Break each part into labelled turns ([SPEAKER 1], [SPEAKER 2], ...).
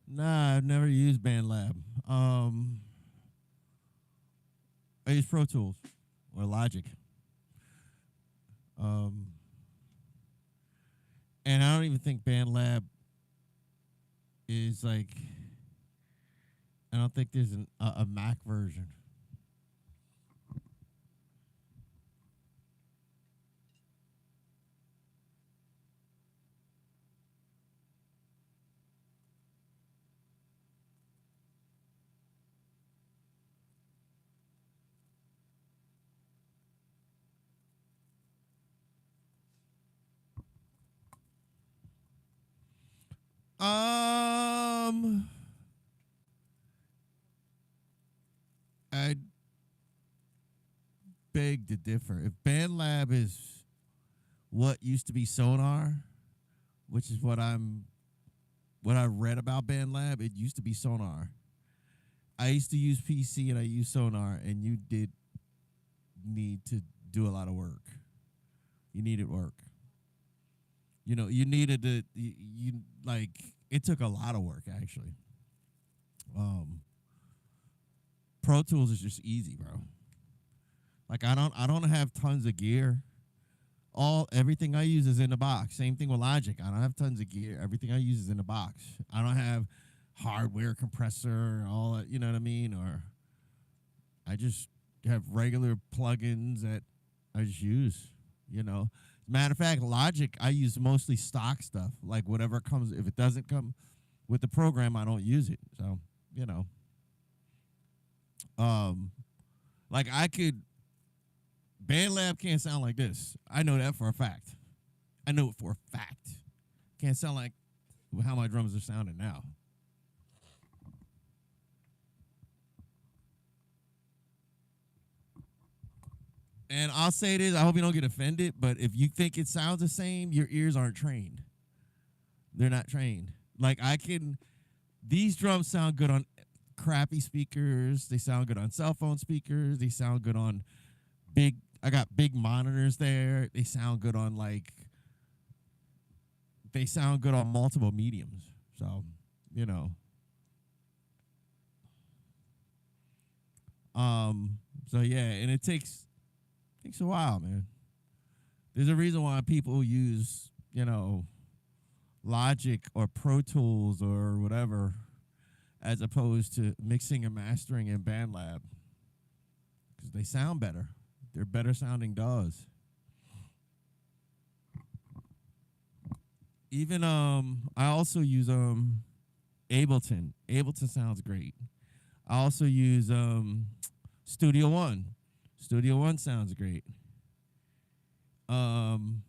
[SPEAKER 1] Nah, I've never used BandLab. I use Pro Tools or Logic. Um, and I don't even think BandLab is like. I don't think there's a Mac version. Um, I beg to differ. If BandLab is what used to be Sonar, which is what I read about BandLab, it used to be Sonar. I used to use PC and I used Sonar, and you did need to do a lot of work. You needed work. You needed to you like it took a lot of work actually. Um, Pro Tools is just easy, bro. Like I don't have tons of gear. All everything I use is in the box. Same thing with Logic. I don't have tons of gear. Everything I use is in the box. I don't have hardware compressor, all that, you know what I mean? Or I just have regular plugins that I just use, you know. Matter of fact, Logic, I use mostly stock stuff. Like whatever comes, if it doesn't come with the program, I don't use it. So, you know, um, like I could, BandLab can't sound like this. I know that for a fact. I know it for a fact. Can't sound like how my drums are sounding now. And I'll say this, I hope you don't get offended, but if you think it sounds the same, your ears aren't trained. They're not trained. Like these drums sound good on crappy speakers. They sound good on cell phone speakers. They sound good on I got big monitors there. They sound good on multiple mediums. So, you know. Um, so yeah, and it takes a while, man. There's a reason why people use, Logic or Pro Tools or whatever as opposed to mixing and mastering in BandLab because they sound better. They're better sounding DAWs. Even I also use Ableton. Ableton sounds great. I also use Studio One. Studio One sounds great. Um,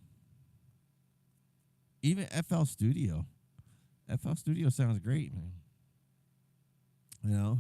[SPEAKER 1] Even FL Studio. FL Studio sounds great, man. You know.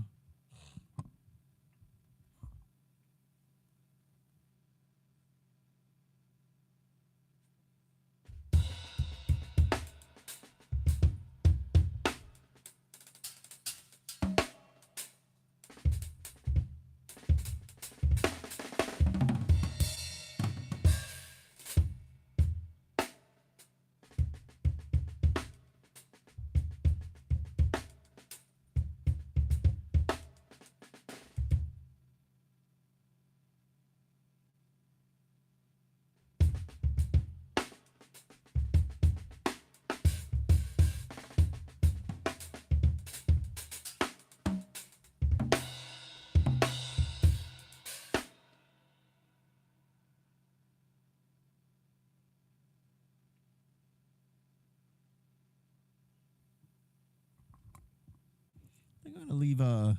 [SPEAKER 1] I think I'm gonna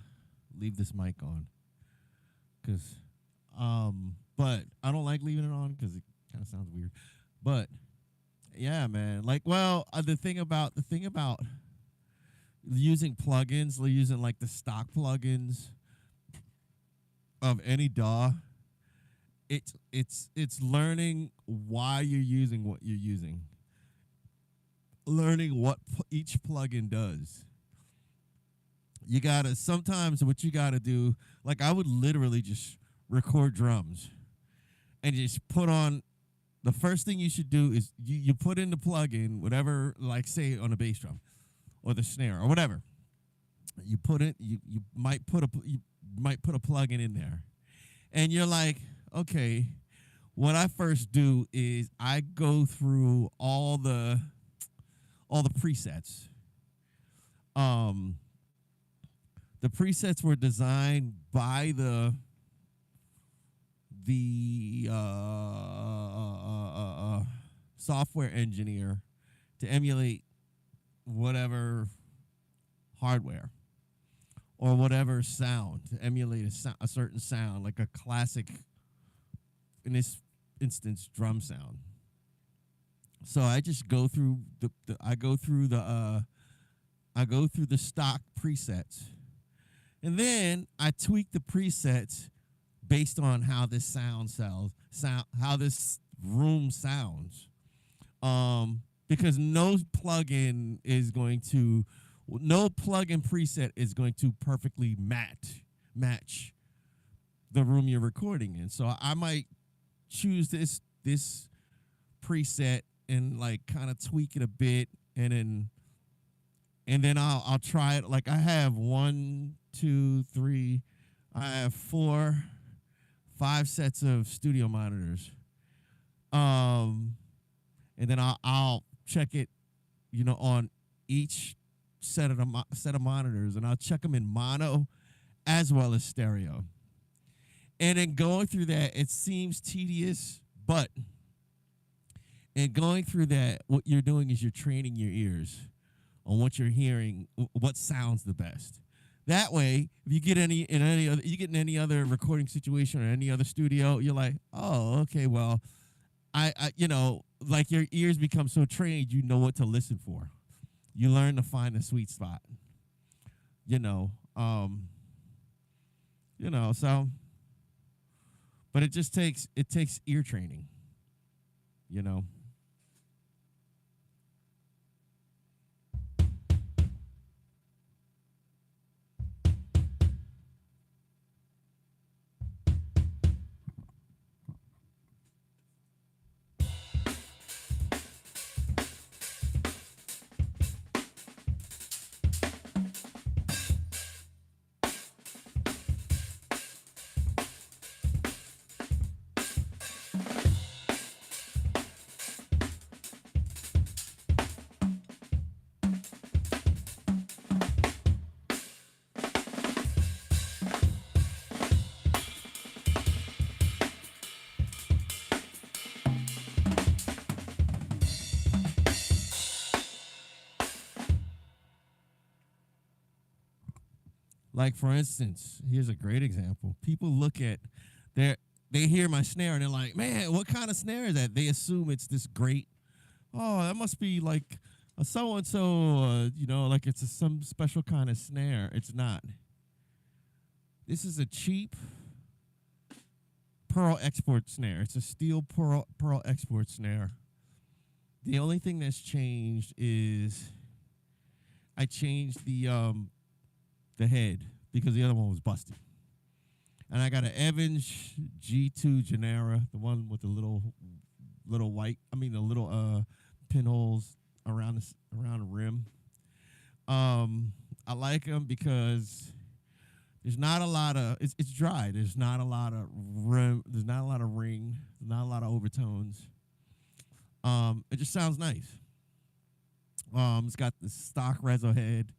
[SPEAKER 1] leave this mic on because but I don't like leaving it on because it kind of sounds weird. But yeah, man. Like, well, the thing about using plugins, using like the stock plugins of any DAW, it's learning why you're using what you're using, learning what each plugin does. You gotta sometimes what you gotta do. Like I would literally just record drums and just put on. The first thing you should do is you put in the plugin, whatever, like say on a bass drum or the snare or whatever. You might put a plug-in in there, and you're like, okay, what I first do is I go through all the presets. Um, the presets were designed by the software engineer to emulate whatever hardware or whatever sound, to emulate a certain sound, like a classic, in this instance, drum sound. So I just go through I go through the stock presets, and then I tweak the presets based on how this how this room sounds. Because no plugin preset is going to perfectly match the room you're recording in. So I might choose this preset and like kind of tweak it a bit, and then I'll try it. Like I have 1, 2, 3, I have 4, 5 sets of studio monitors. And then I'll check it, on each set of monitors, and I'll check them in mono as well as stereo. And then going through that, it seems tedious, but in going through that, what you're doing is you're training your ears on what you're hearing, what sounds the best. That way, if you get in any other recording situation or any other studio, you're like, oh, okay, well, I like your ears become so trained, you know what to listen for. You learn to find the sweet spot. So, but it takes ear training, you know. Like for instance, here's a great example. People look at their they hear my snare and they're like, "Man, what kind of snare is that?" They assume it's this great. Oh, that must be like a so and so. Like it's some special kind of snare. It's not. This is a cheap pearl export snare. It's a steel pearl export snare. The only thing that's changed is I changed the head because the other one was busted. And I got an Evans G2 Genera, the one with the little the little pinholes around the rim. I like them because there's not a lot of it's dry. There's not a lot of rim. There's not a lot of ring. Not a lot of overtones. It just sounds nice. It's got the stock reso head.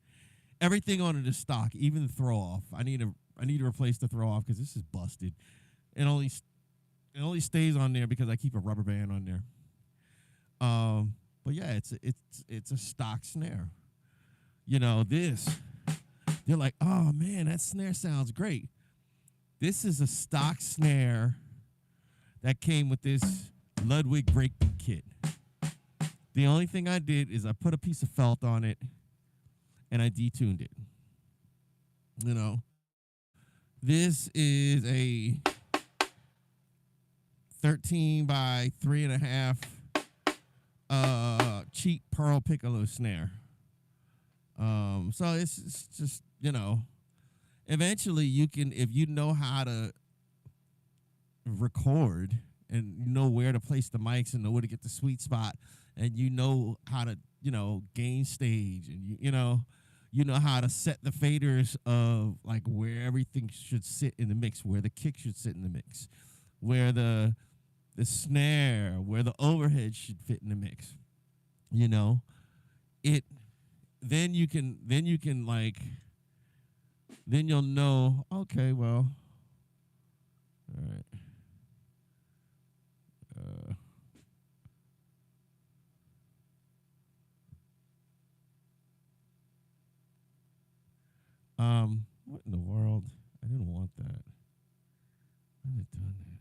[SPEAKER 1] Everything on it is stock, even the throw off. I need to replace the throw off because this is busted. It only stays on there because I keep a rubber band on there. But yeah, it's a stock snare. They're like, oh man, that snare sounds great. This is a stock snare that came with this Ludwig breakbeat kit. The only thing I did is I put a piece of felt on it and I detuned it. This is a 13 by 3.5 cheap pearl piccolo snare. So it's just, eventually you can, if you know how to record and you know where to place the mics and know where to get the sweet spot and you know how to, gain stage and You know how to set the faders of like where everything should sit in the mix, where the kick should sit in the mix, where the snare, where the overhead should fit in the mix. You know, it then you can like then you'll know, okay, well, all right. Uh, what in the world? I didn't want that. Why did it done that?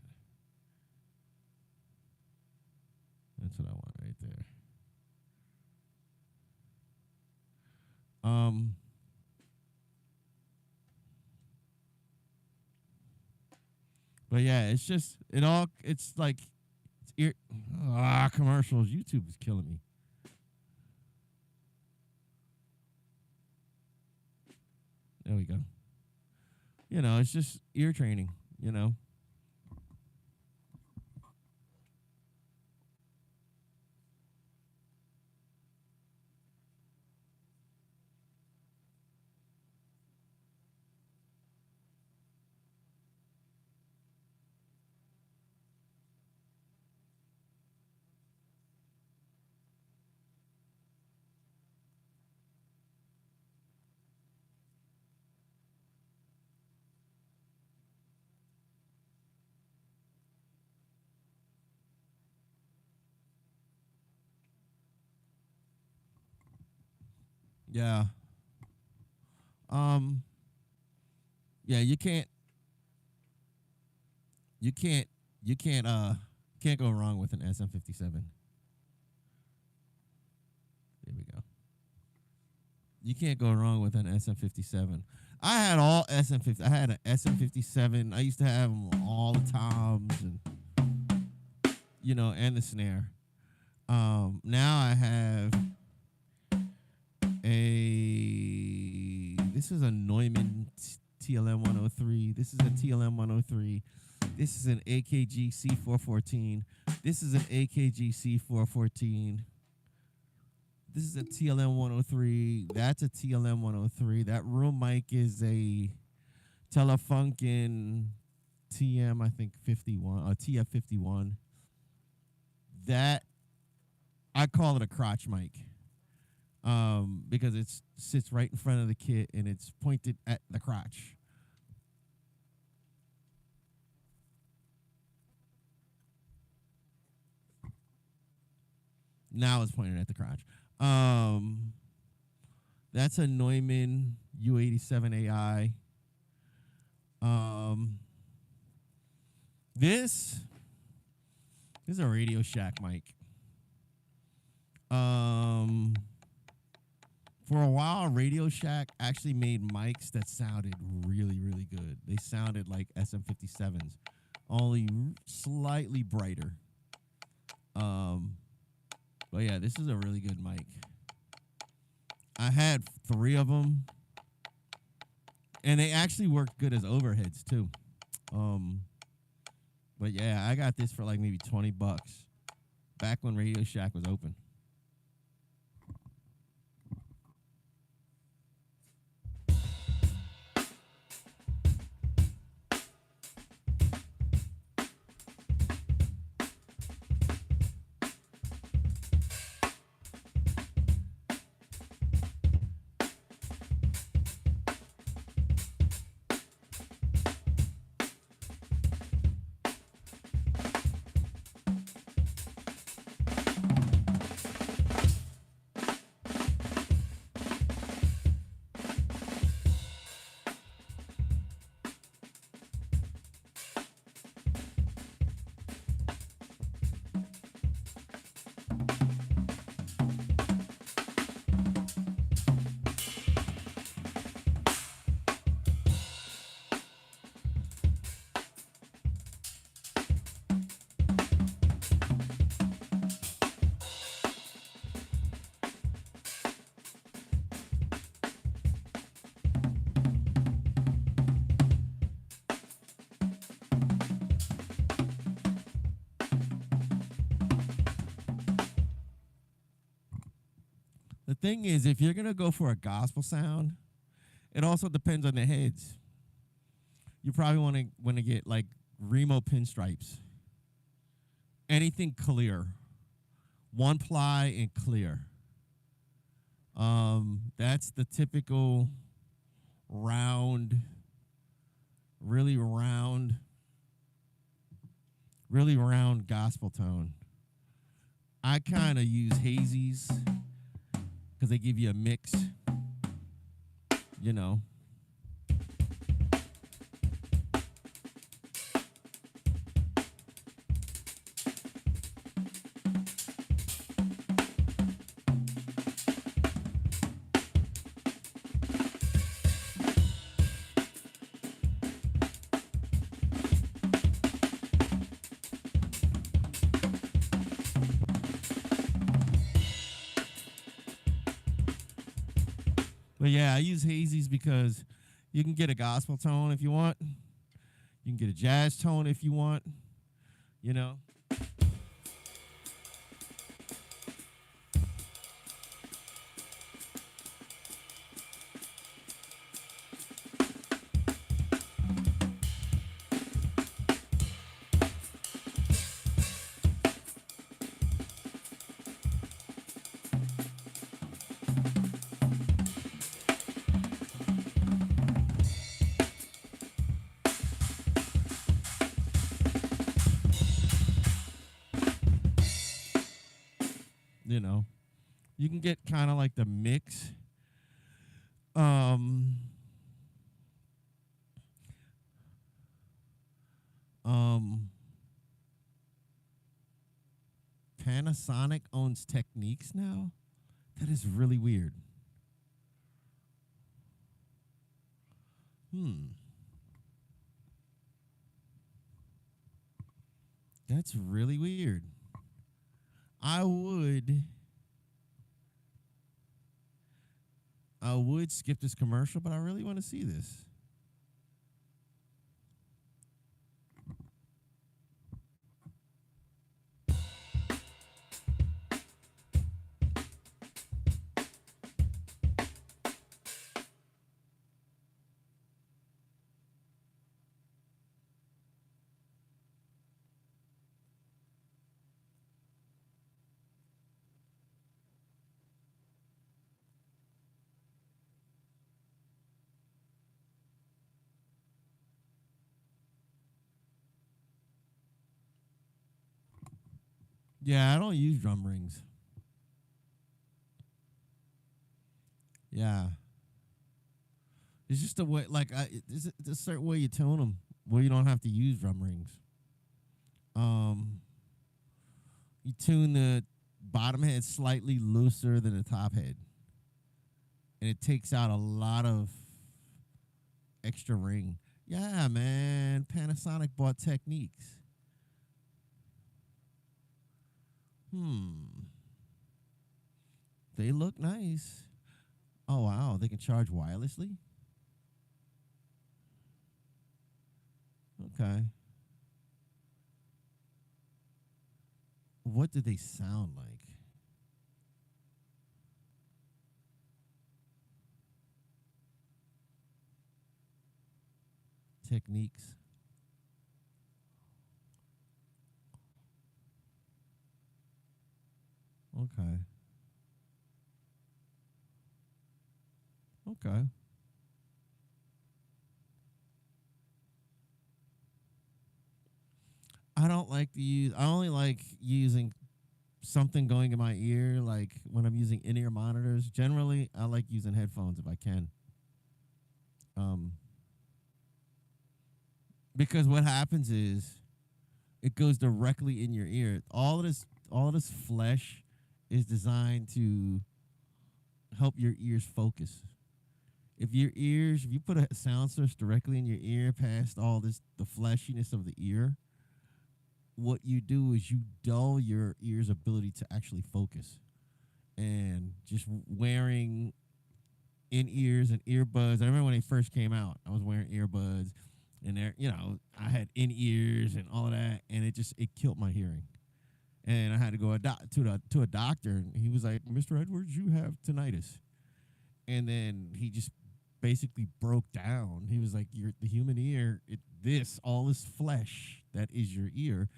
[SPEAKER 1] That's what I want right there. Um, but yeah, it's just it all. It's like it's commercials. YouTube is killing me. There we go. You know, it's just ear training. You know. Yeah. Um. Yeah. You can't. You can't. Can't go wrong with an SM57. There we go. You can't go wrong with an SM57. I had all SM50. I had an SM57. I used to have them all the toms, and and the snare. Now I have a. This is a Neumann TLM 103. This is a TLM 103. This is an AKG C414. This is an AKG C414. This is a TLM 103. That's a TLM 103. That room mic is a Telefunken TM, I think 51, TF 51. That I call it a crotch mic, because it sits right in front of the kit and it's pointed at the crotch. Now it's pointed at the crotch. That's a Neumann U87AI. This is a Radio Shack mic. For a while, Radio Shack actually made mics that sounded really, really good. They sounded like SM57s, only slightly brighter. But yeah, this is a really good mic. I had 3 of them, and they actually worked good as overheads too. But yeah, I got this for like maybe $20 back when Radio Shack was open. thing is, if you're gonna go for a gospel sound, it also depends on the heads. You probably want to get like Remo pinstripes. Anything clear, one ply and clear. That's the typical round, really round, really round gospel tone. I kind of use hazies because they give you a mix, you know. But yeah, I use hazies because you can get a gospel tone if you want. You can get a jazz tone if you want, you know. You know. You can get kind of like the mix. Um um Panasonic owns Techniques now. That is really weird. That's really weird. I would I would skip this commercial, but I really want to see this. Yeah, I don't use drum rings. Yeah. It's just a way, like, it's a certain way you tone them where you don't have to use drum rings. Um, you tune the bottom head slightly looser than the top head, and it takes out a lot of extra ring. Yeah, man. Panasonic bought Techniques. They look nice. Oh, wow. They can charge wirelessly? Okay. What do they sound like? Techniques. Okay. Okay. I don't like to use, I only like using something going in my ear, like when I'm using in ear monitors. Generally, I like using headphones if I can. Um, because what happens is it goes directly in your ear. All of this flesh is designed to help your ears focus. If you put a sound source directly in your ear past all this, the fleshiness of the ear, what you do is you dull your ear's ability to actually focus. And just wearing in ears and earbuds. I remember when they first came out, I was wearing earbuds and there, I had in ears and all of that, and it killed my hearing. and I had to go to a doctor, and he was like, "Mr. Edwards, you have tinnitus." And then he just basically broke down. He was like, the human ear, all this flesh that is your ear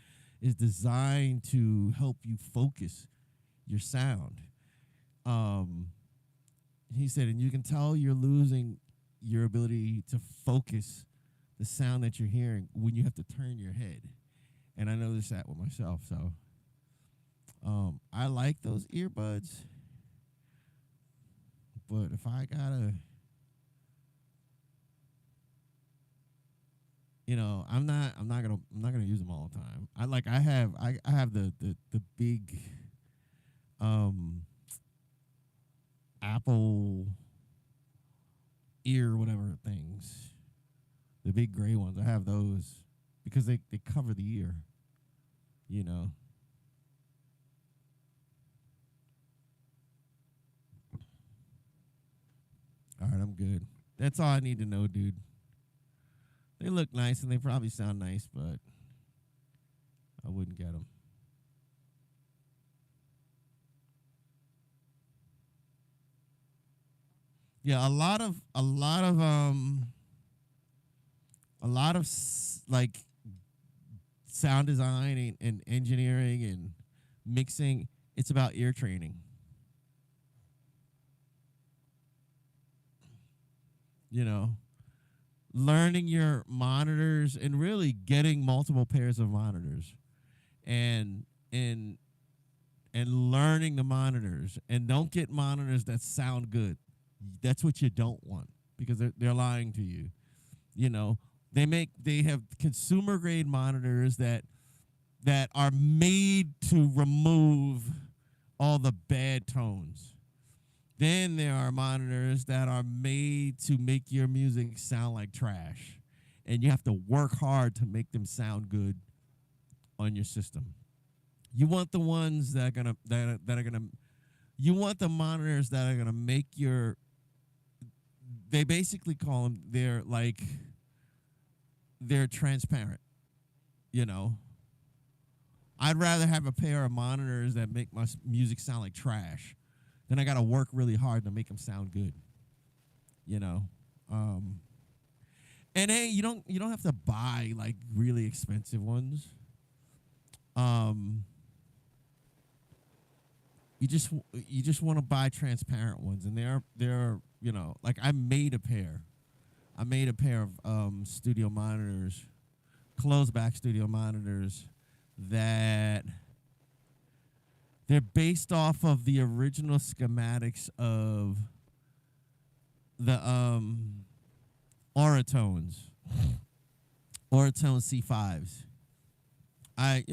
[SPEAKER 1] is designed to help you focus your sound." Um, he said, and you can tell you're losing your ability to focus the sound that you're hearing when you have to turn your head. And I noticed that with myself. So I like those earbuds, but if I gotta, I'm not gonna use them all the time. I have the big Apple ear whatever things, the big gray ones. I have those because they cover the ear, you know. All right, I'm good. That's all I need to know, dude. They look nice and they probably sound nice, but I wouldn't get them. Yeah, like sound design and engineering and mixing. It's about ear training. You know, learning your monitors and really getting multiple pairs of monitors, and and and learning the monitors, and don't get monitors that sound good. That's what you don't want because they're lying to you. You know, they have consumer grade monitors that are made to remove all the bad tones. Then there are monitors that are made to make your music sound like trash. And you have to work hard to make them sound good on your system. You want the ones that are gonna you want the monitors that are gonna make your, they basically call them, they're transparent, you know. I'd rather have a pair of monitors that make my music sound like trash than I got to work really hard to make them sound good, you know. Um, and hey, you don't have to buy like really expensive ones. Um, you just want to buy transparent ones, and they're like I made a pair of studio monitors, closed back studio monitors that they're based off of the original schematics of the Oratones, Oratone C5s. I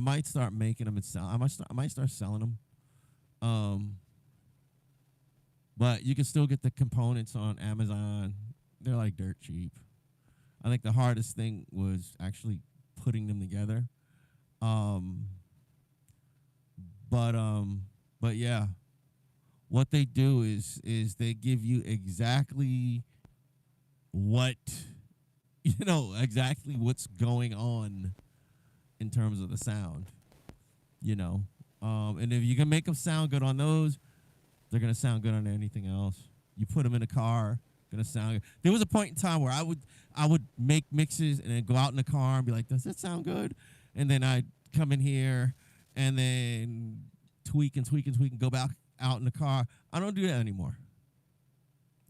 [SPEAKER 1] might start making them and sell. I might start selling them. Um, but you can still get the components on Amazon. They're like dirt cheap. I think the hardest thing was actually putting them together. Um, but yeah, what they do is they give you exactly what exactly what's going on in terms of the sound. You know, and if you can make them sound good on those, they're gonna sound good on anything else. You put them in a car, gonna sound good. There was a point in time where I would make mixes and then go out in the car and be like, "Does that sound good?" And then I'd come in here and then tweak and tweak and tweak and go back out in the car. I don't do that anymore.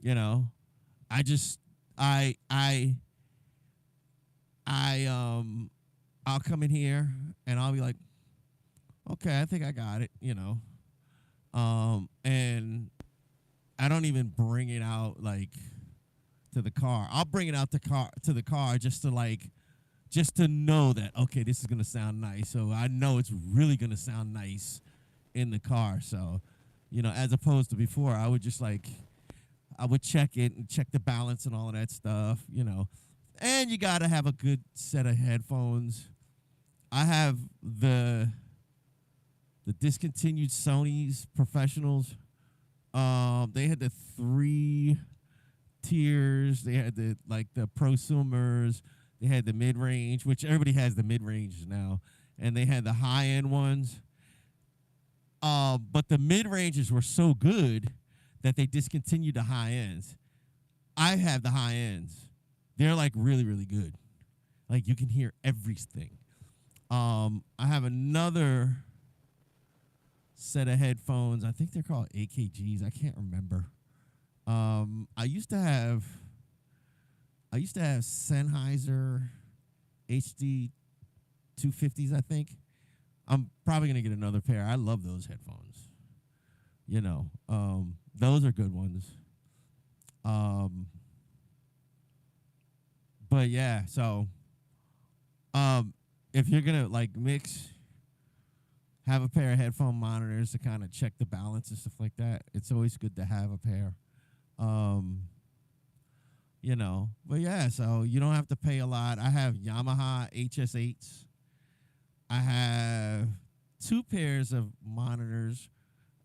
[SPEAKER 1] You know, I just I I'll come in here and I'll be like, "Okay, I think I got it," and I don't even bring it out like to the car. I'll bring it out to the car just to know that, okay, this is gonna sound nice. So I know it's really gonna sound nice in the car. So, as opposed to before, I would check it and check the balance and all of that stuff. And you gotta have a good set of headphones. I have the discontinued Sony's professionals. They had the 3 tiers. They had the prosumers. They had the mid range, which everybody has the mid range now, and they had the high end ones. But the mid ranges were so good that they discontinued the high ends. I have the high ends. They're like really, really good. Like you can hear everything. I have another set of headphones. I think they're called AKGs. I can't remember. I used to have Sennheiser HD 250s, I think. I'm probably gonna get another pair. I love those headphones. You know, those are good ones. But yeah, so if you're gonna like mix, have a pair of headphone monitors to kind of check the balance and stuff like that. It's always good to have a pair. You know, but yeah, so you don't have to pay a lot. I have Yamaha HS8s. I have 2 pairs of monitors.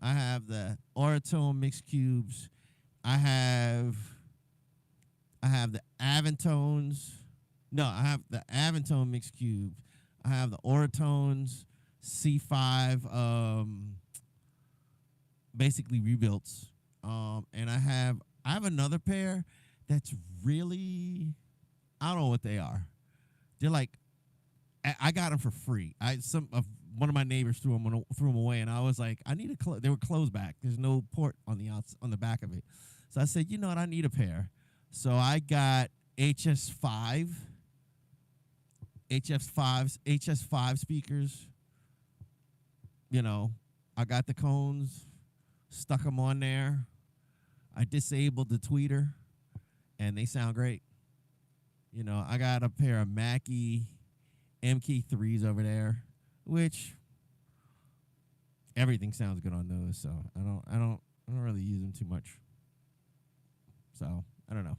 [SPEAKER 1] I have the Auratone mixed cubes. I have the Avantones. No, I have the Avantone mixed cubes. I have the Auratones C5 basically rebuilds. And I have another pair that's really, I don't know what they are. They're like, I got them for free. One of my neighbors threw them away, and I was like, I need a they were closed back. There's no port on the back of it. So I said, you know what, I need a pair. So I got HS5 speakers. You know, I got the cones, stuck them on there. I disabled the tweeter, and they sound great. You know, I got a pair of Mackie MK3s over there, which everything sounds good on those. So I don't really use them too much. So I don't know.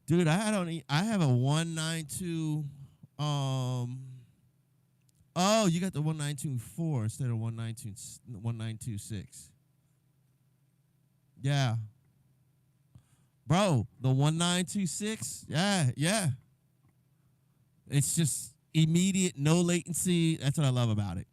[SPEAKER 1] Dude, I have a 192 oh, you got the 1924 instead of 1926. Yeah. Bro, the 1926? Yeah, yeah. It's just immediate, no latency. That's what I love about it.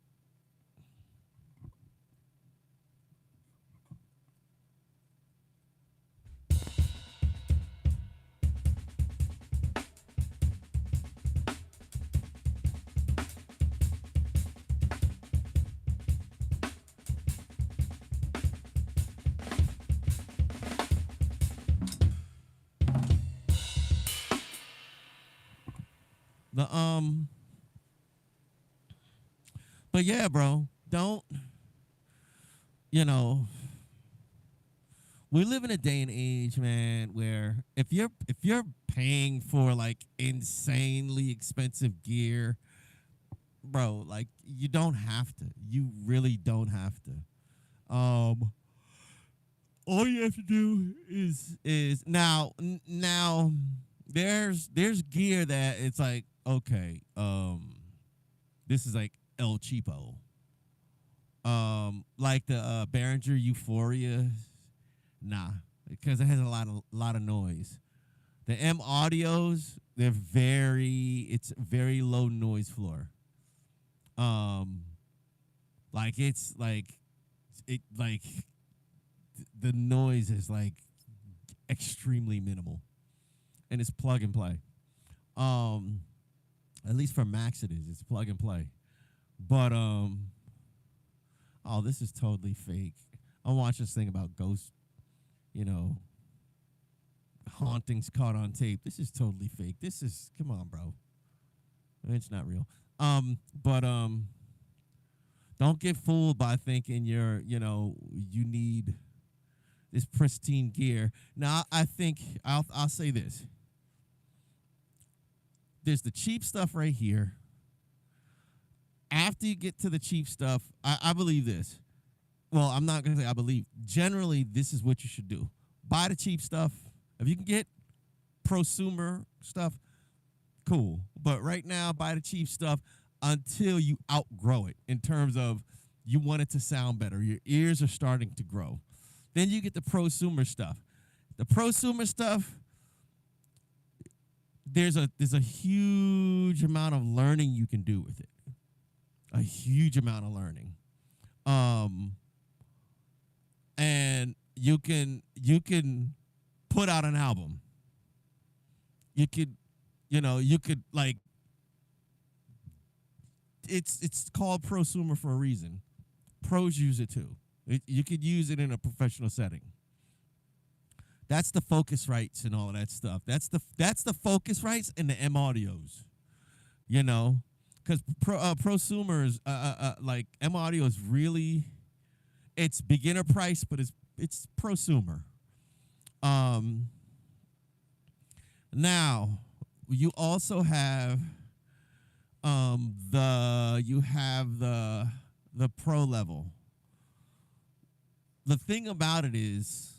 [SPEAKER 1] The but yeah, bro, don't, you know, we live in a day and age, man, where if you're paying for like insanely expensive gear, bro, like you don't have to. You really don't have to. All you have to do is now there's gear that it's like, okay, this is like El Cheapo. Like the Behringer Euphoria, nah, because it has a lot of noise. The M audios, it's very low noise floor. Um, like it's like it like the noise is like extremely minimal, and it's plug and play. Um, at least for Max it is. It's plug and play. But oh, this is totally fake. I watched this thing about ghost, you know, hauntings caught on tape. This is totally fake. This is, come on, bro. It's not real. But don't get fooled by thinking you need this pristine gear. Now, I think I'll say this. There's the cheap stuff right here. After you get to the cheap stuff, I believe this. Well, I'm not going to say I believe. Generally, this is what you should do. Buy the cheap stuff. If you can get prosumer stuff, cool. But right now, buy the cheap stuff until you outgrow it in terms of you want it to sound better. Your ears are starting to grow. Then you get the prosumer stuff. The prosumer stuff, there's a huge amount of learning you can do with it. A huge amount of learning. And you can put out an album. You could like, it's called prosumer for a reason. Pros use it too. You could use it in a professional setting. That's the focus rights and all of that stuff. That's the focus rights and the M audios. Because prosumers, like M audio is really, it's beginner price, but it's prosumer. Now you also have the pro level. The thing about it is,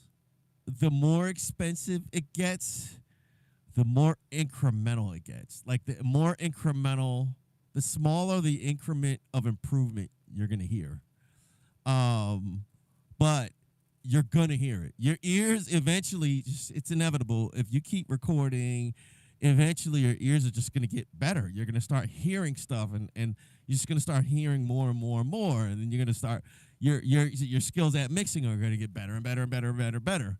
[SPEAKER 1] the more expensive it gets, the more incremental it gets. Like the more incremental, the smaller the increment of improvement you're gonna hear. But you're gonna hear it. Your ears eventually, it's inevitable. If you keep recording, eventually your ears are just gonna get better. You're gonna start hearing stuff, and you're just gonna start hearing more and more and more, and then you're gonna start your skills at mixing are gonna get better and better and better and better and better.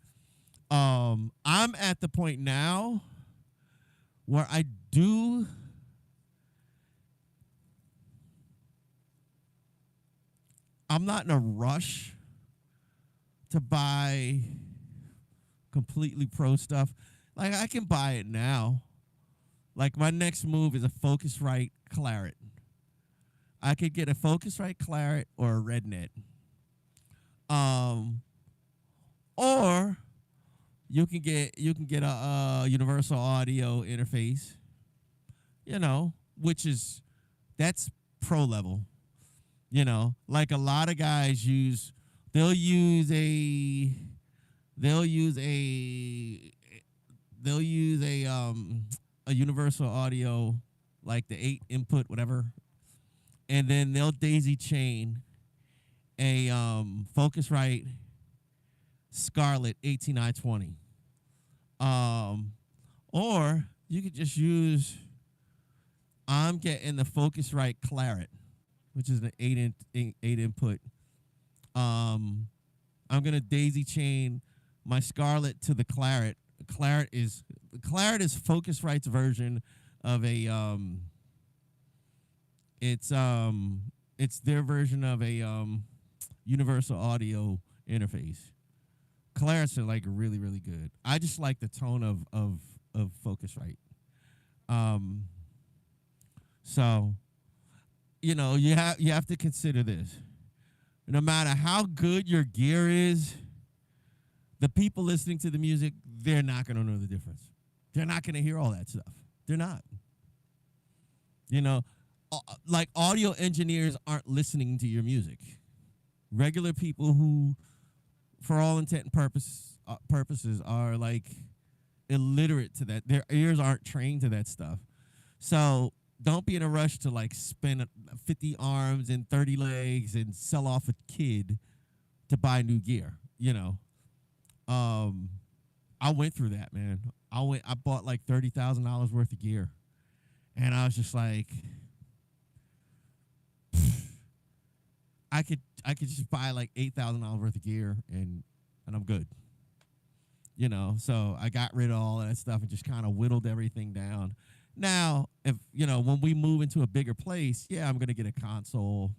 [SPEAKER 1] I'm at the point now where I'm not in a rush to buy completely pro stuff. Like, I can buy it now. Like, my next move is a Focusrite Claret. I could get a Focusrite Claret or a RedNet. Or you can get a universal audio interface, that's pro level. Like a lot of guys they'll use a universal audio, like the 8 input, whatever, and then they'll daisy chain a Focusrite Scarlett 18i20. Or you could just use, I'm getting the Focusrite Claret, which is an 8 input. I'm gonna daisy chain my Scarlett to the Claret. Claret is Focusrite's version of a it's their version of a universal audio interface. Clarets are like really, really good. I just like the tone of Focusrite. So you have to consider this. No matter how good your gear is, the people listening to the music, they're not going to know the difference. They're not going to hear all that stuff. They're not. Like audio engineers aren't listening to your music. Regular people who, for all intent and purposes, are like illiterate to that. Their ears aren't trained to that stuff. So don't be in a rush to like spend 50 arms and 30 legs and sell off a kid to buy new gear. I went through that, man. I bought like $30,000 worth of gear, and I was just like, I could just buy like $8,000 worth of gear and I'm good. So I got rid of all of that stuff and just kind of whittled everything down. Now, if when we move into a bigger place, yeah, I'm gonna get a console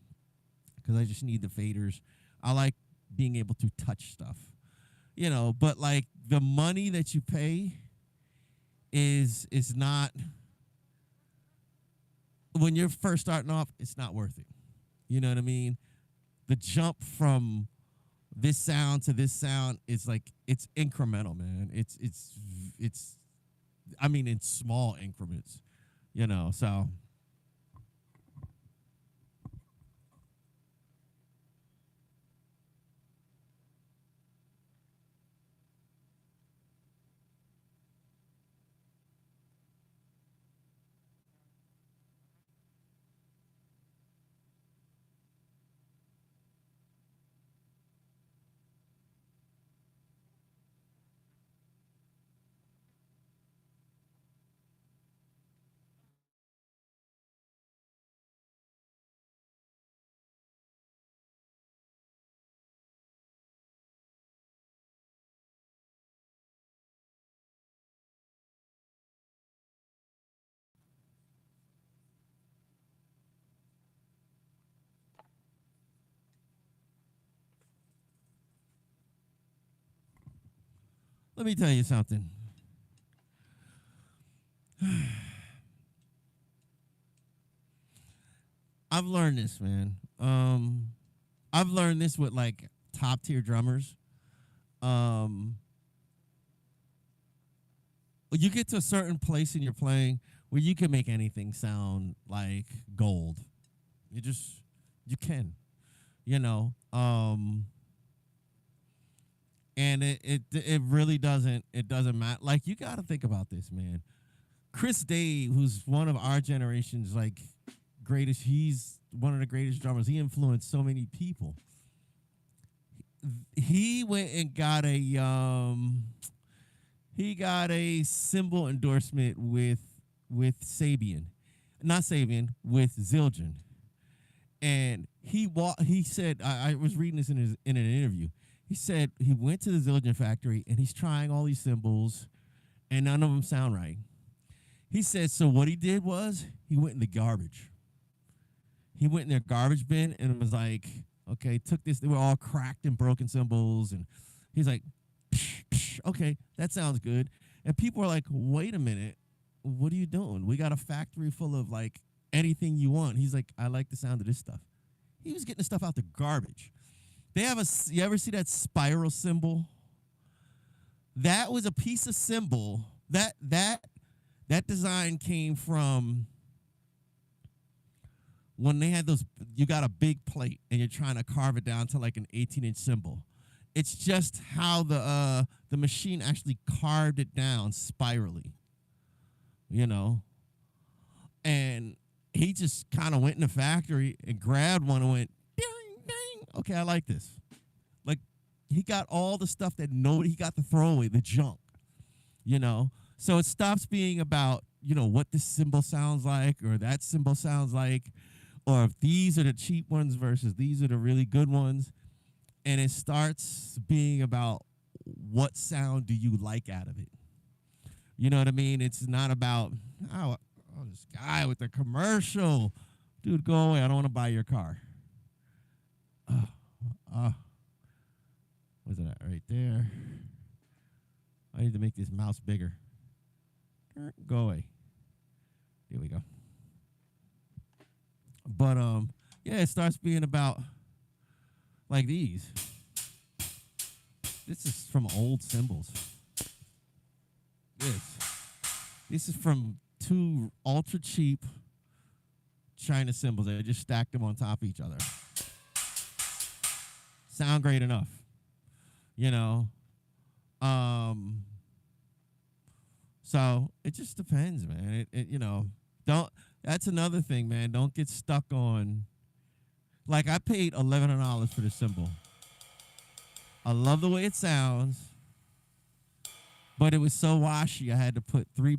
[SPEAKER 1] because I just need the faders. I like being able to touch stuff. But like the money that you pay is not, when you're first starting off, it's not worth it. You know what I mean? The jump from this sound to this sound is like, it's incremental, man. It's I mean, in small increments, so let me tell you something. I've learned this, man. I've learned this with like top tier drummers. Um, you get to a certain place in your playing where you can make anything sound like gold. You can, you know. And it really doesn't matter. Like, you got to think about this, man. Chris Dave, who's one of our generation's like greatest, he's one of the greatest drummers. He influenced so many people. He went and got a cymbal endorsement with Sabian, not Sabian, with Zildjian. And he said, I was reading this in an interview. He said he went to the Zildjian factory and he's trying all these cymbals and none of them sound right. He said, so what he did was he went in the garbage. He went in their garbage bin and was like, okay, took this, they were all cracked and broken cymbals. And he's like, psh, psh, okay, that sounds good. And people are like, wait a minute, what are you doing? We got a factory full of like anything you want. He's like, I like the sound of this stuff. He was getting the stuff out the garbage. They have you ever see that spiral cymbal? That was a piece of cymbal. That design came from when they had those, you got a big plate and you're trying to carve it down to like an 18-inch cymbal. It's just how the machine actually carved it down spirally, And he just kind of went in the factory and grabbed one and went, ding, ding. Okay, I like this. Like, he got all the stuff that he got the throwaway, the junk, So it stops being about, what this cymbal sounds like or that cymbal sounds like, or if these are the cheap ones versus these are the really good ones. And it starts being about what sound do you like out of it. You know what I mean? It's not about, this guy with the commercial. Dude, go away. I don't want to buy your car. What's that right there? I need to make this mouse bigger. Go away. Here we go. But yeah, it starts being about like these. This is from old cymbals. This is from 2 ultra cheap China cymbals. I just stacked them on top of each other. Sound great enough, So it just depends, man. Don't. That's another thing, man. Don't get stuck on. Like, I paid $1,100 for the cymbal. I love the way it sounds, but it was so washy. I had to put 3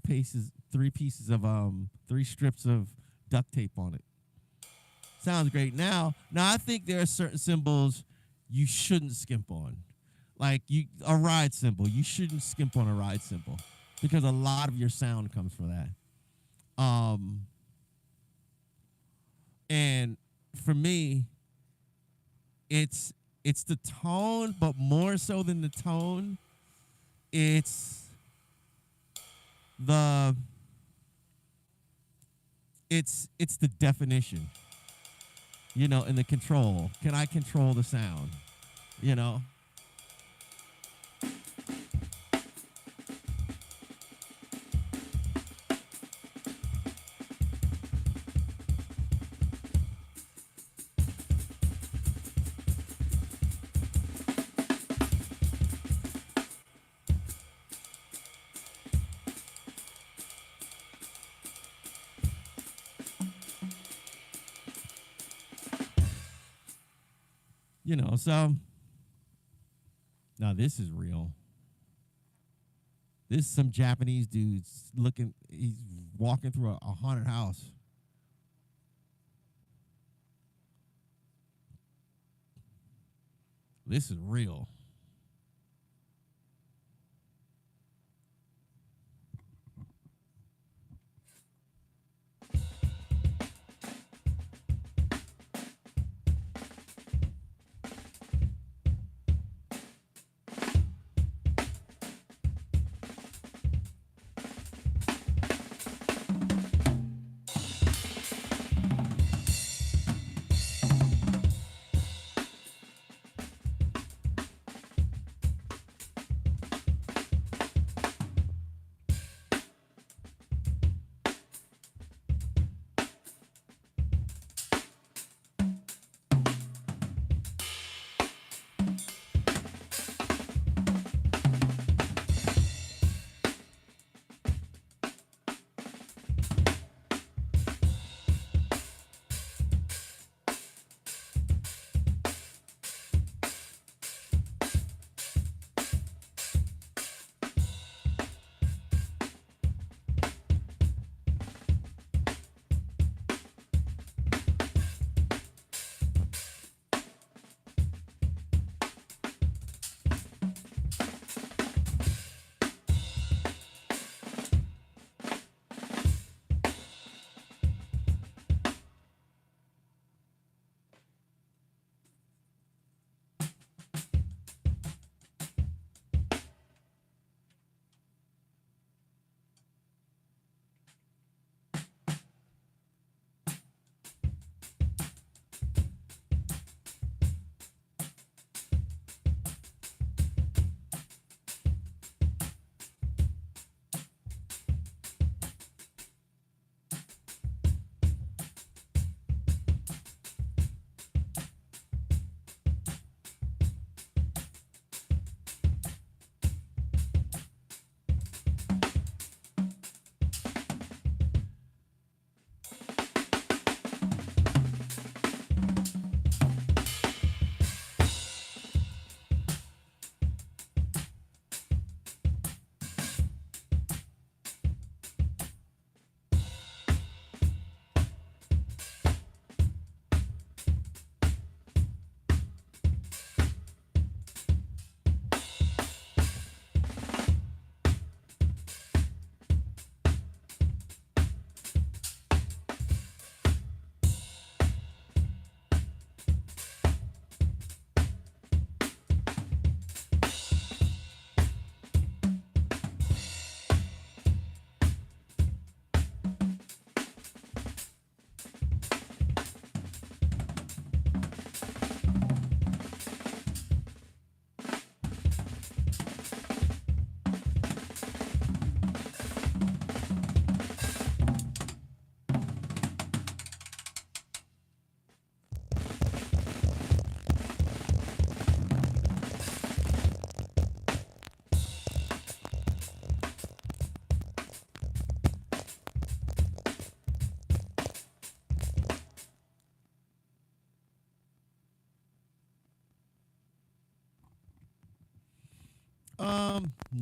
[SPEAKER 1] strips of duct tape on it. Sounds great. Now I think there are certain cymbals you shouldn't skimp on. Like a ride cymbal. You shouldn't skimp on a ride cymbal because a lot of your sound comes from that. And for me, it's It's the tone, but more so than the tone, it's the it's the definition, and the control. Can I control the sound? You know? So now this is real. This is some Japanese dude's he's walking through a haunted house. This is real.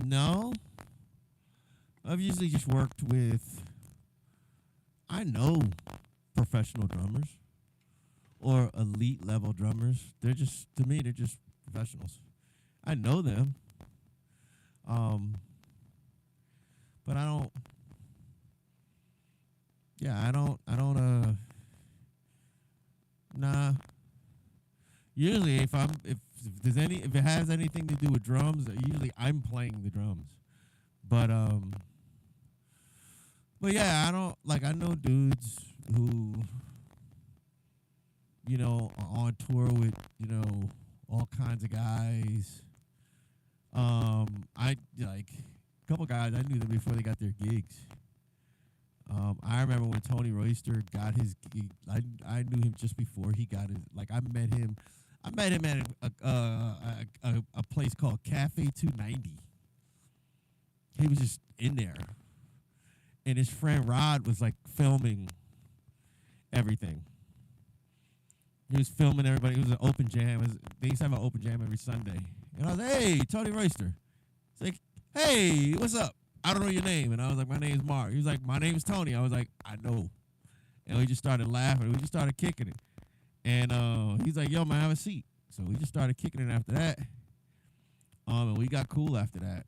[SPEAKER 1] No. I've usually just worked with, I know professional drummers or elite level drummers. To me, they're just professionals. I know them. Um, but I don't, nah. Usually, if it has anything to do with drums, usually I'm playing the drums. But yeah, I don't like. I know dudes who are on tour with all kinds of guys. I like a couple guys. I knew them before they got their gigs. I remember when Tony Royster got his gig. I knew him just before he got his. Like I met him. I met him at a place called Cafe 290. He was just in there, and his friend Rod was like filming everything. He was filming everybody. It was an open jam. They used to have an open jam every Sunday. And I was like, hey, Tony Royster. He's like, hey, what's up? I don't know your name. And I was like, my name's Mark. He was like, my name's Tony. I was like, I know. And we just started laughing. We just started kicking it. And he's like, yo, man, have a seat. So we just started kicking it after that. And we got cool after that,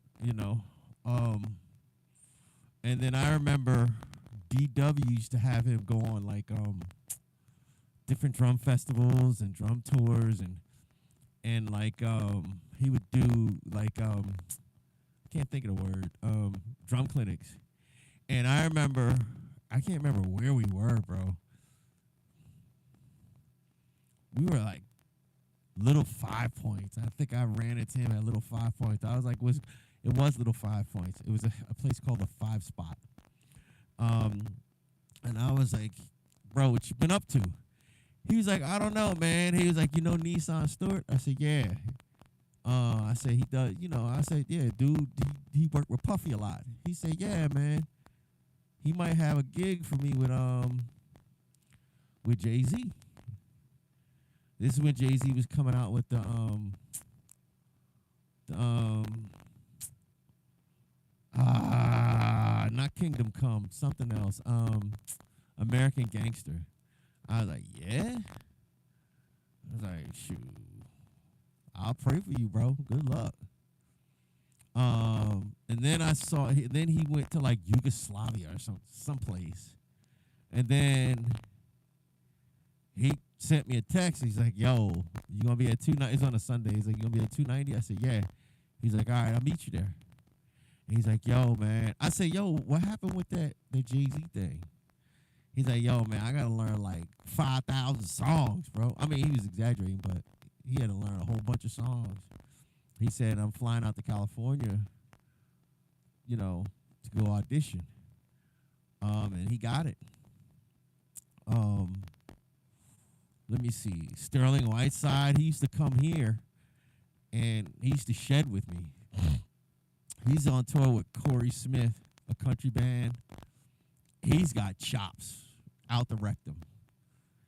[SPEAKER 1] And then I remember DW used to have him go on like different drum festivals and drum tours and like he would do like I can't think of the word drum clinics. And I can't remember where we were, bro. We were like Little 5 Points. I think I ran into him at Little 5 Points. I was like, it was Little 5 Points. It was a place called the 5 Spot. And I was like, bro, what you been up to? He was like, I don't know, man. He was like, you know Nissan Stewart? I said, yeah. I said, he does, I said, yeah, dude, he worked with Puffy a lot. He said, yeah, man. He might have a gig for me with Jay-Z. This is when Jay-Z was coming out with not Kingdom Come, something else. American Gangster. I was like, yeah? I was like, shoot. I'll pray for you, bro. Good luck. And then then he went to like Yugoslavia or someplace. And then he sent me a text. He's like, yo, you gonna be at 290? It's on a Sunday. He's like, you gonna be at 290? I said, yeah. He's like, all right, I'll meet you there. And he's like, yo, man. I said, yo, what happened with the Jay-Z thing? He's like, yo, man, I gotta learn like 5,000 songs, bro. I mean, he was exaggerating, but he had to learn a whole bunch of songs. He said, I'm flying out to California, to go audition. And he got it. Let me see. Sterling Whiteside, he used to come here, and he used to shed with me. He's on tour with Corey Smith, a country band. He's got chops out the rectum.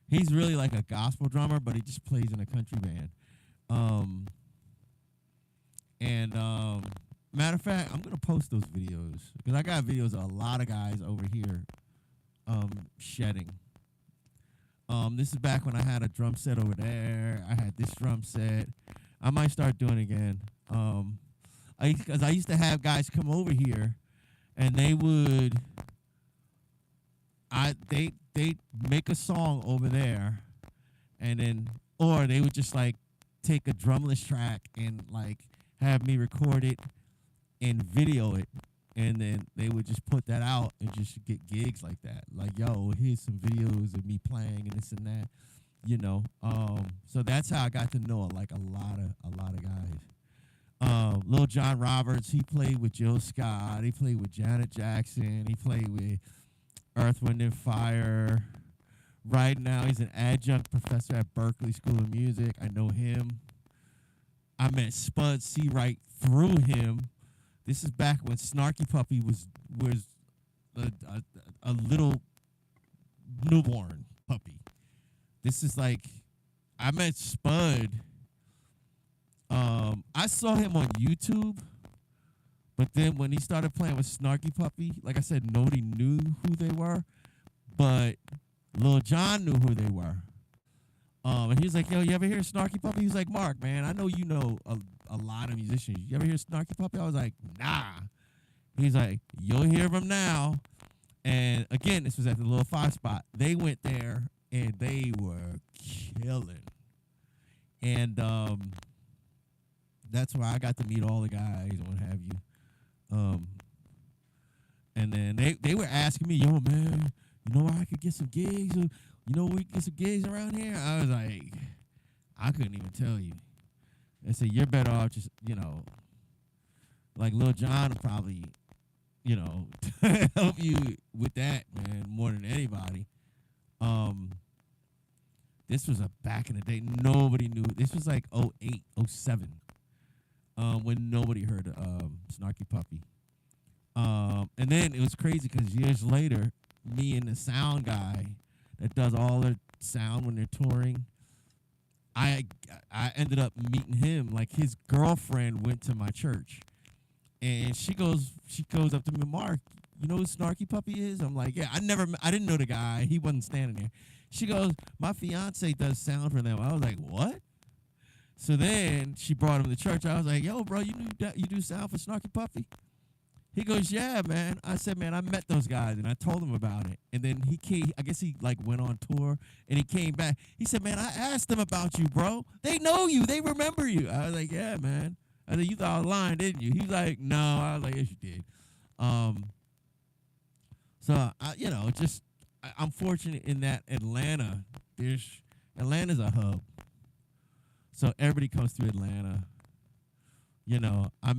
[SPEAKER 1] He's really like a gospel drummer, but he just plays in a country band. Matter of fact, I'm going to post those videos because I got videos of a lot of guys over here shedding. This is back when I had a drum set over there. I had this drum set. I might start doing it again. Because I used to have guys come over here, and they would, they'd make a song over there, and then, or they would just like take a drumless track and like have me record it and video it, and then they would just put that out and just get gigs like that. Like, yo, here's some videos of me playing and this and that, So that's how I got to know like a lot of guys. Lil John Roberts, he played with Jill Scott. He played with Janet Jackson. He played with Earth, Wind, and Fire. Right now, he's an adjunct professor at Berklee School of Music. I know him. I met Spud Seawright through him. This is back when Snarky Puppy was a little newborn puppy. This is like, I met Spud. I saw him on YouTube, but then when he started playing with Snarky Puppy, like I said, nobody knew who they were, but Lil Jon knew who they were. And he was like, yo, you ever hear Snarky Puppy? He was like, Mark, man, I know you know a lot of musicians. You ever hear Snarky Puppy? I was like, nah. He's like, you'll hear them now. And again, this was at the Little 5 Spot. They went there, and they were killing. And that's where I got to meet all the guys and what have you. Um, and then they were asking me, yo, man, you know where I could get some gigs? Or, you know where we can get some gigs around here? I was like, I couldn't even tell you. They said, you're better off just, like Lil Jon will probably, help you with that, man, more than anybody. This was a back in the day. Nobody knew. This was like 08, 07, when nobody heard of Snarky Puppy. And then it was crazy because years later, me and the sound guy that does all the sound when they're touring, I ended up meeting him. Like his girlfriend went to my church, and she goes up to me, Mark, you know who Snarky Puppy is? I'm like, yeah, I didn't know the guy. He wasn't standing there. She goes, my fiance does sound for them. I was like, what? So then she brought him to church. I was like, yo, bro, you do sound for Snarky Puppy? He goes, yeah, man. I said, man, I met those guys, and I told him about it. And then he came, I guess he, went on tour, and he came back. He said, man, I asked them about you, bro. They know you. They remember you. I was like, yeah, man. I said, you thought I was lying, didn't you? He's like, no. I was like, yes, you did. So, I'm fortunate in that Atlanta's a hub. So everybody comes to Atlanta. I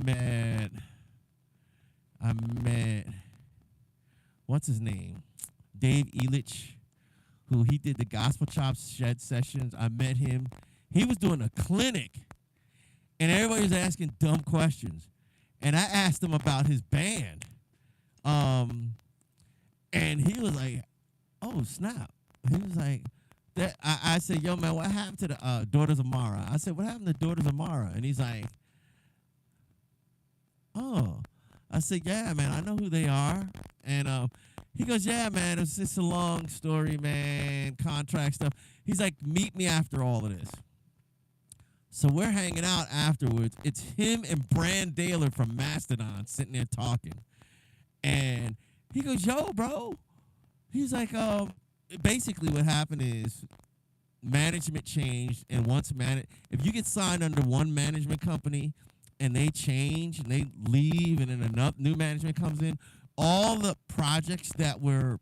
[SPEAKER 1] met, what's his name? Dave Elitch, who he did the Gospel Chops Shed sessions. I met him. He was doing a clinic, and everybody was asking dumb questions. And I asked him about his band. And he was like, oh, snap. He was like, I said, yo, man, what happened to the Daughters of Mara? I said, what happened to Daughters of Mara? And he's like, oh. I said, yeah, man, I know who they are. And he goes, yeah, man, it's just a long story, man, contract stuff. He's like, meet me after all of this. So we're hanging out afterwards. It's him and Brand Daler from Mastodon sitting there talking. And he goes, yo, bro. He's like, basically what happened is management changed. And if you get signed under one management company, and they change and they leave, and then another new management comes in, all the projects that were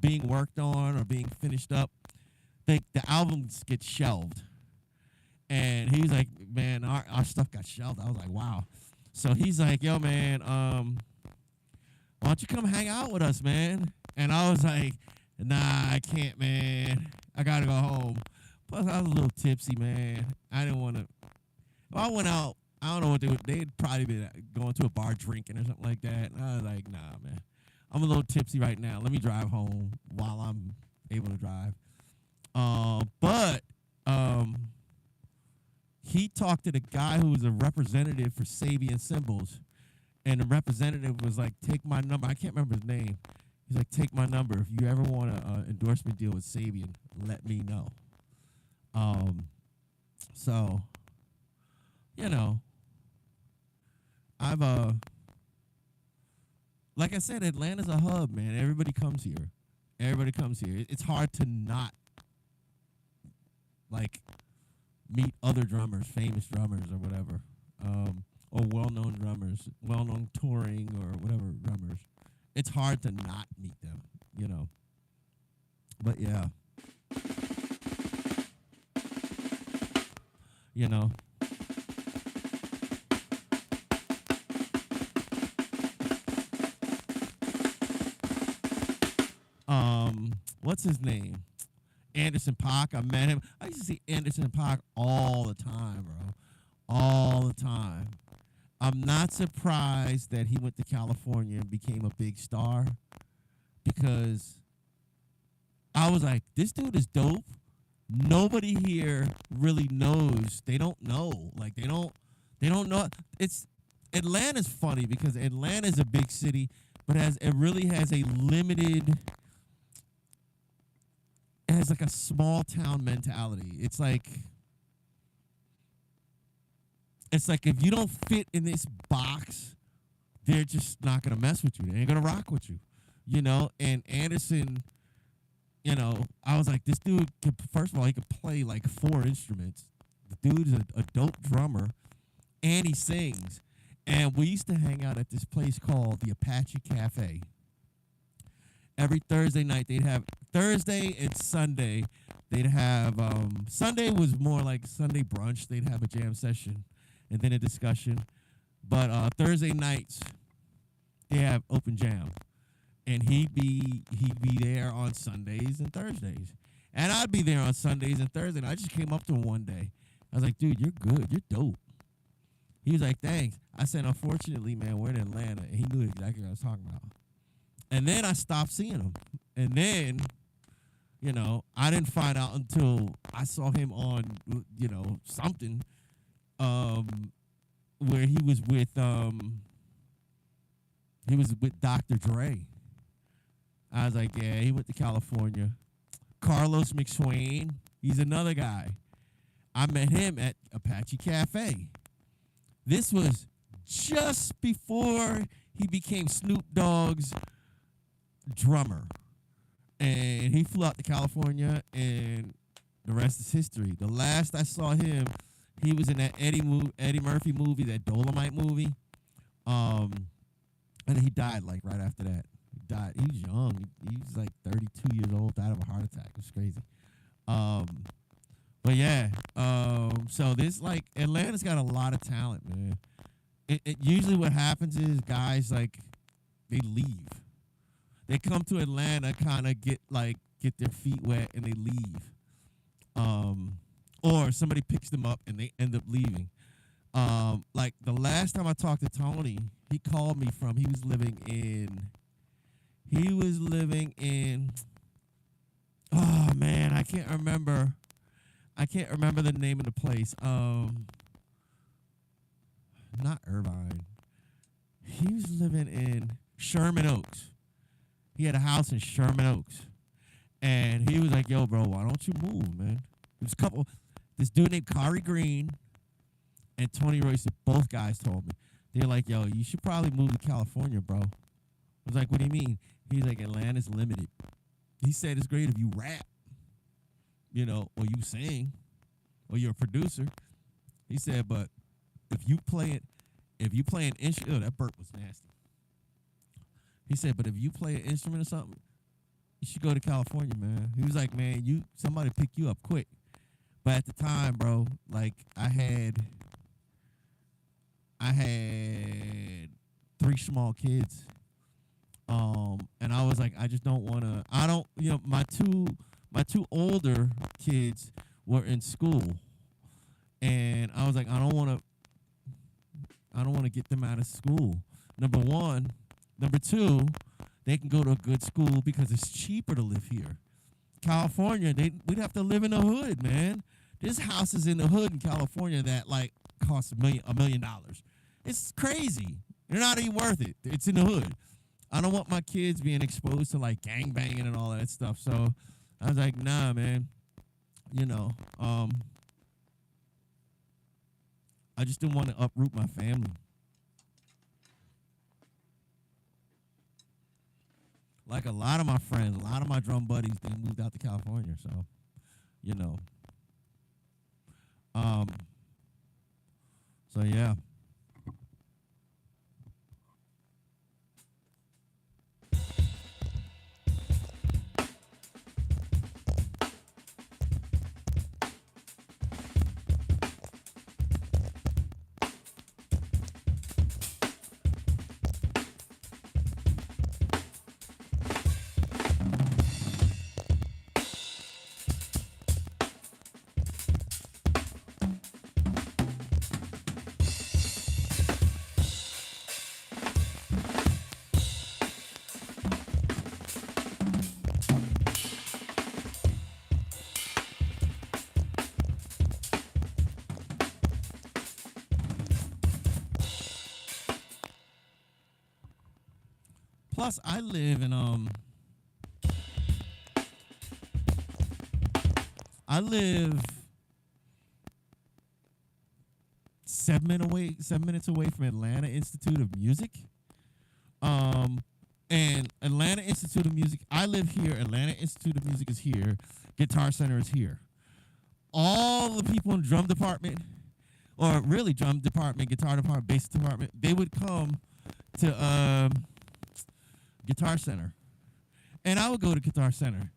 [SPEAKER 1] being worked on or being finished up, the albums get shelved. And he's like, man, our stuff got shelved. I was like, wow. So he's like, yo, man, why don't you come hang out with us, man? And I was like, nah, I can't, man. I gotta go home. Plus, I was a little tipsy, man. I didn't want to. I went out. I don't know what they'd probably be going to a bar drinking or something like that. And I was like, nah, man. I'm a little tipsy right now. Let me drive home while I'm able to drive. But he talked to the guy who was a representative for Sabian Symbols. And the representative was like, take my number. I can't remember his name. He's like, take my number. If you ever want an endorsement deal with Sabian, let me know. So, I've like I said, Atlanta's a hub, man. Everybody comes here. It's hard to not meet other drummers, famous drummers or whatever, or well-known drummers, well-known touring or whatever drummers. It's hard to not meet them, But yeah, what's his name? Anderson .Paak. I met him. I used to see Anderson .Paak all the time, bro. All the time. I'm not surprised that he went to California and became a big star, because I was like, this dude is dope. Nobody here really knows. They don't know. They don't know. Atlanta's funny because Atlanta's a big city, but it really has a limited. It has a small town mentality. It's like if you don't fit in this box, they're just not gonna mess with you. They ain't gonna rock with you, And Anderson, I was like, this dude first of all, he could play 4 instruments, dude's a dope drummer, and he sings. And we used to hang out at this place called the Apache Cafe. Every Thursday night, they'd have Thursday and Sunday. They'd have Sunday was more like Sunday brunch. They'd have a jam session and then a discussion. But Thursday nights, they have open jam, and he'd be there on Sundays and Thursdays, and I'd be there on Sundays and Thursdays. And I just came up to him one day. I was like, "Dude, you're good. You're dope." He was like, "Thanks." I said, "Unfortunately, man, we're in Atlanta," and he knew exactly what I was talking about. And then I stopped seeing him, and then, I didn't find out until I saw him on, something, where he was with Dr. Dre. I was like, yeah, he went to California. Carlos McSwain, he's another guy. I met him at Apache Cafe. This was just before he became Snoop Dogg's drummer. And he flew out to California, and the rest is history. The last I saw him, he was in that Eddie Murphy movie, that Dolomite movie. And he died like right after that. He died. He was young. He was like 32 years old, died of a heart attack. It was crazy. But yeah, so this, like, Atlanta's got a lot of talent, man. It usually what happens is guys, like, they leave. They come to Atlanta, kind of get their feet wet, and they leave. Or somebody picks them up and they end up leaving. Like the last time I talked to Tony, he called me from, he was living in, oh man, I can't remember the name of the place. Not Irvine. He was living in Sherman Oaks. He had a house in Sherman Oaks. And he was like, yo, bro, why don't you move, man? There's a couple, this dude named Kari Green and Tony Royce, both guys told me. They're like, yo, you should probably move to California, bro. I was like, what do you mean? He's like, Atlanta's limited. He said it's great if you rap, or you sing, or you're a producer. He said, but if you play an instrument, that burp was nasty. He said, but if you play an instrument or something, you should go to California, man. He was like, man, somebody pick you up quick. But at the time, bro, like I had 3 small kids. And I was like, I just don't want to, my two older kids were in school. And I was like, I don't want to get them out of school. Number one. Number two, they can go to a good school because it's cheaper to live here. California, we'd have to live in the hood, man. There's houses in the hood in California that like cost $1 million. It's crazy. They're not even worth it. It's in the hood. I don't want my kids being exposed to like gangbanging and all that stuff. So I was like, nah, man. I just didn't want to uproot my family. Like a lot of my friends, a lot of my drum buddies, they moved out to California. So, so yeah. Plus, I live 7 minutes away from Atlanta Institute of Music. And Atlanta Institute of Music, I live here. Atlanta Institute of Music is here. Guitar Center is here. all the people in drum department, or really drum department, guitar department, bass department, they would come to Guitar Center. And I would go to Guitar Center.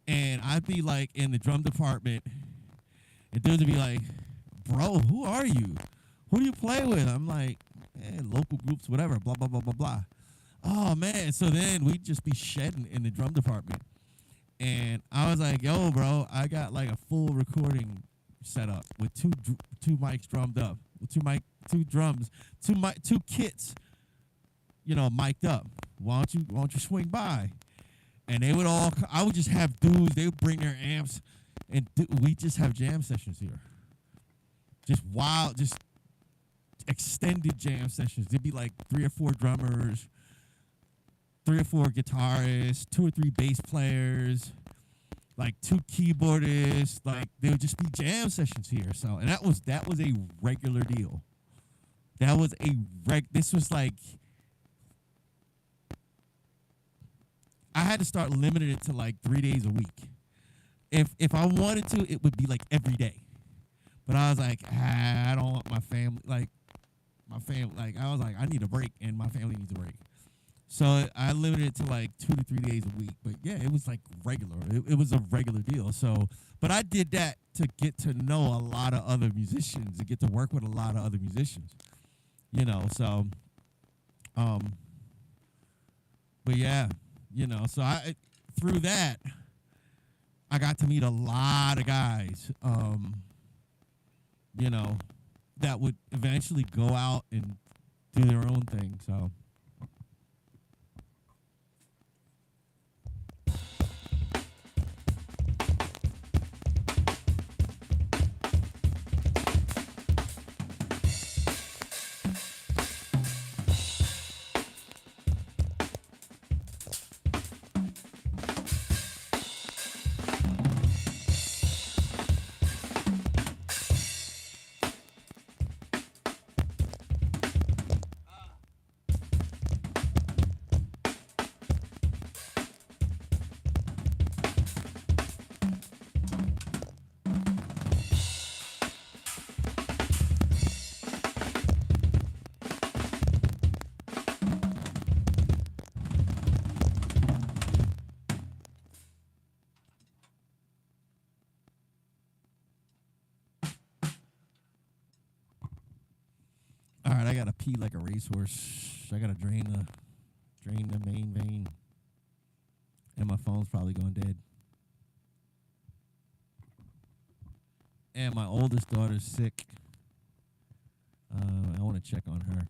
[SPEAKER 1] And I'd be like in the drum department, and dudes would be like, bro, who are you? Who do you play with? I'm like, local groups, whatever, blah, blah, blah, blah, blah. Oh, man. So then we'd just be shedding in the drum department. And I was like, yo, bro, I got like a full recording setup with two mics drummed up, with two drums, two kits, mic'd up. Why don't you swing by? And they would I would just have dudes, they would bring their amps, and we just have jam sessions here. Just wild, just extended jam sessions. There'd be like 3 or 4 drummers, 3 or 4 guitarists, 2 or 3 bass players, like 2 keyboardists. Like there would just be jam sessions here. So, and that was a regular deal. That was this was like, I had to start limiting it to like 3 days a week. If I wanted to, it would be like every day. But I was like, I don't want my family, I was like, I need a break, and my family needs a break. So I limited it to like 2 to 3 days a week. But yeah, it was like regular. It was a regular deal. So, but I did that to get to know a lot of other musicians, to get to work with a lot of other musicians, so, but yeah, so through that, I got to meet a lot of guys, that would eventually go out and do their own thing. So, all right, I gotta pee like a racehorse. I gotta drain the main vein, and my phone's probably going dead. And my oldest daughter's sick. I want to check on her.